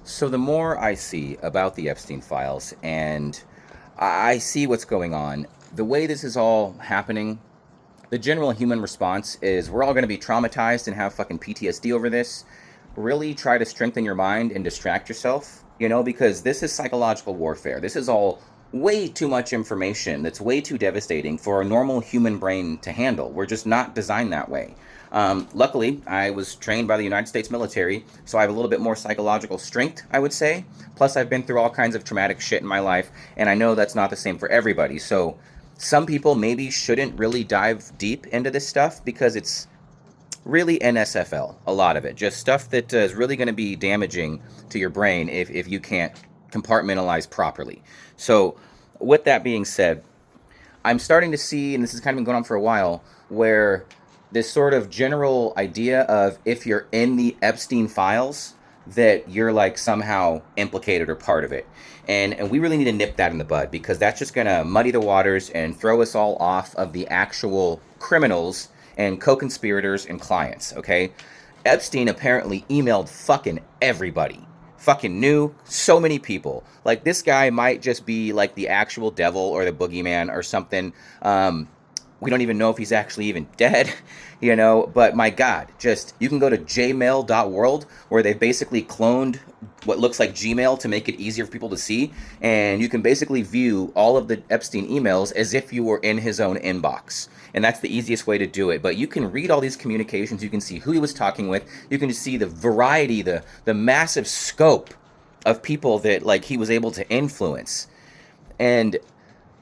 So the more I see about the Epstein files and I see what's going on, the way this is all happening, the general human response is we're all going to be traumatized and have fucking PTSD over this. Really try to strengthen your mind and distract yourself, because this is psychological warfare. This is all way too much information that's way too devastating for a normal human brain to handle. We're just not designed that way. Luckily, I was trained by the United States military, so I have a little bit more psychological strength, I would say. Plus, I've been through all kinds of traumatic shit in my life, and I know that's not the same for everybody. So, some people maybe shouldn't really dive deep into this stuff because it's really NSFL, a lot of it. Just stuff that is really going to be damaging to your brain if you can't compartmentalize properly. So, with that being said, I'm starting to see, and this has kind of been going on for a while, where this sort of general idea of if you're in the Epstein files, that you're like somehow implicated or part of it. And we really need to nip that in the bud because that's just going to muddy the waters and throw us all off of the actual criminals and co-conspirators and clients, okay? Epstein apparently emailed fucking everybody. Fucking knew so many people. Like, this guy might just be like the actual devil or the boogeyman or something. We don't even know if he's actually even dead, but my God, you can go to jmail.world where they've basically cloned what looks like Gmail to make it easier for people to see, and you can basically view all of the Epstein emails as if you were in his own inbox. And that's the easiest way to do it. But you can read all these communications, you can see who he was talking with, you can see the variety, the massive scope of people that like he was able to influence. And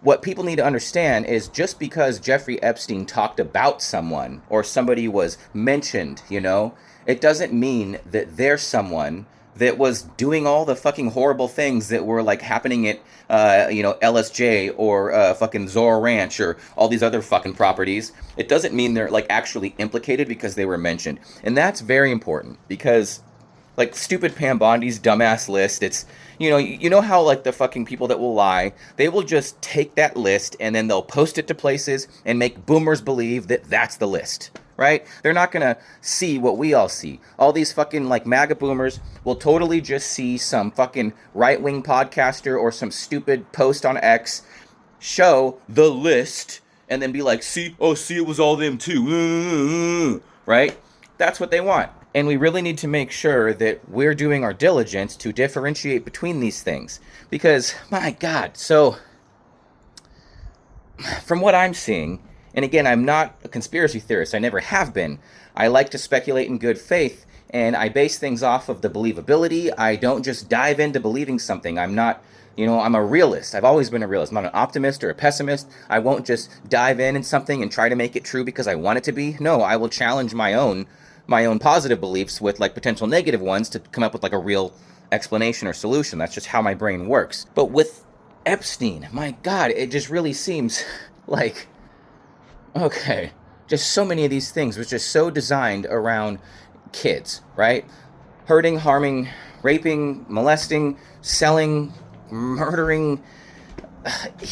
what people need to understand is just because Jeffrey Epstein talked about someone or somebody was mentioned, it doesn't mean that they're someone that was doing all the fucking horrible things that were like happening at, LSJ or fucking Zora Ranch or all these other fucking properties. It doesn't mean they're like actually implicated because they were mentioned. And that's very important because like stupid Pam Bondi's dumbass list, it's, you know how like the fucking people that will lie, they will just take that list and then they'll post it to places and make boomers believe that that's the list, right? They're not gonna see what we all see. All these fucking like MAGA boomers will totally just see some fucking right-wing podcaster or some stupid post on X show the list and then be like, see, it was all them too, right? That's what they want. And we really need to make sure that we're doing our diligence to differentiate between these things. Because, my God, so from what I'm seeing, and again, I'm not a conspiracy theorist, I never have been. I like to speculate in good faith, and I base things off of the believability. I don't just dive into believing something. I'm not, I'm a realist. I've always been a realist. I'm not an optimist or a pessimist. I won't just dive in something and try to make it true because I want it to be. No, I will challenge my own positive beliefs with like potential negative ones to come up with like a real explanation or solution. That's just how my brain works. But with Epstein, my God, it just really seems like, okay, just so many of these things was just so designed around kids, right? Hurting, harming, raping, molesting, selling, murdering,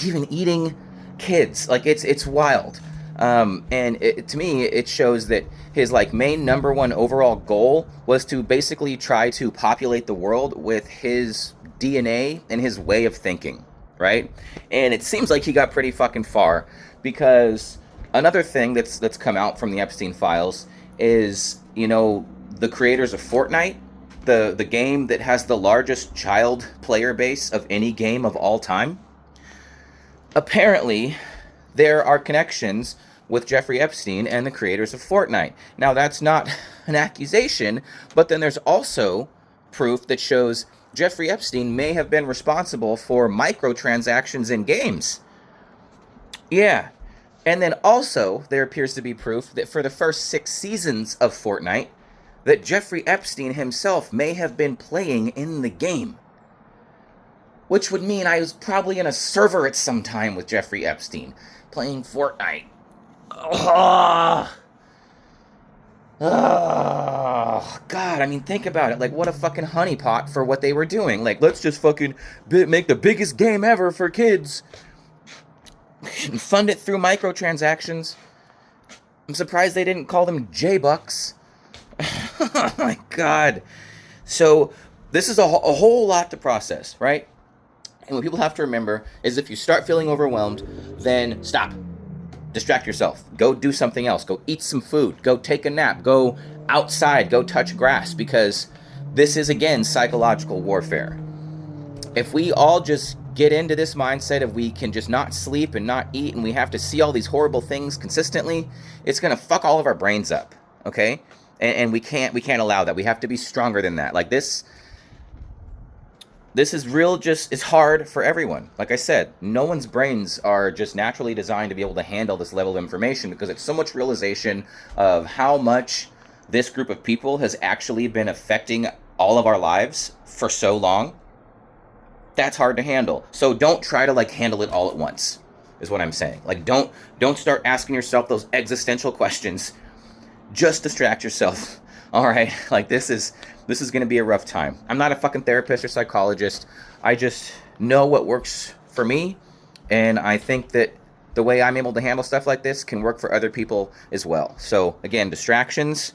even eating kids. Like it's wild. And to me, it shows that his like main number one overall goal was to basically try to populate the world with his DNA and his way of thinking, right? And it seems like he got pretty fucking far because another thing that's come out from the Epstein files is, the creators of Fortnite, the game that has the largest child player base of any game of all time. Apparently, there are connections with Jeffrey Epstein and the creators of Fortnite. Now, that's not an accusation, but then there's also proof that shows Jeffrey Epstein may have been responsible for microtransactions in games. Yeah. And then also, there appears to be proof that for the first 6 seasons of Fortnite, that Jeffrey Epstein himself may have been playing in the game. Which would mean I was probably in a server at some time with Jeffrey Epstein, playing Fortnite. Oh, God, I mean, think about it. Like, what a fucking honeypot for what they were doing. Like, let's just fucking make the biggest game ever for kids. And fund it through microtransactions. I'm surprised they didn't call them J-Bucks. Oh, my God. So This is a whole lot to process, right? And what people have to remember is if you start feeling overwhelmed, then stop. Distract yourself. Go do something else. Go eat some food. Go take a nap. Go outside. Go touch grass, because this is, again, psychological warfare. If we all just get into this mindset of we can just not sleep and not eat and we have to see all these horrible things consistently, it's going to fuck all of our brains up, okay? And we can't allow that. We have to be stronger than that. Like this is real, just, it's hard for everyone. Like I said, no one's brains are just naturally designed to be able to handle this level of information, because it's so much realization of how much this group of people has actually been affecting all of our lives for so long. That's hard to handle. So don't try to like handle it all at once, is what I'm saying. Like don't start asking yourself those existential questions. Just distract yourself. All right, like this is going to be a rough time. I'm not a fucking therapist or psychologist. I just know what works for me, and I think that the way I'm able to handle stuff like this can work for other people as well. So again, distractions,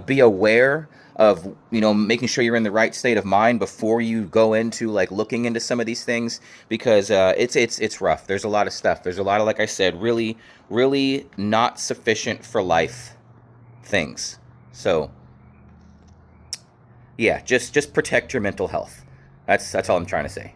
be aware of, making sure you're in the right state of mind before you go into like looking into some of these things, because it's rough. There's a lot of stuff. There's a lot of, like I said, really, really not sufficient for life things. So yeah, just protect your mental health. That's all I'm trying to say.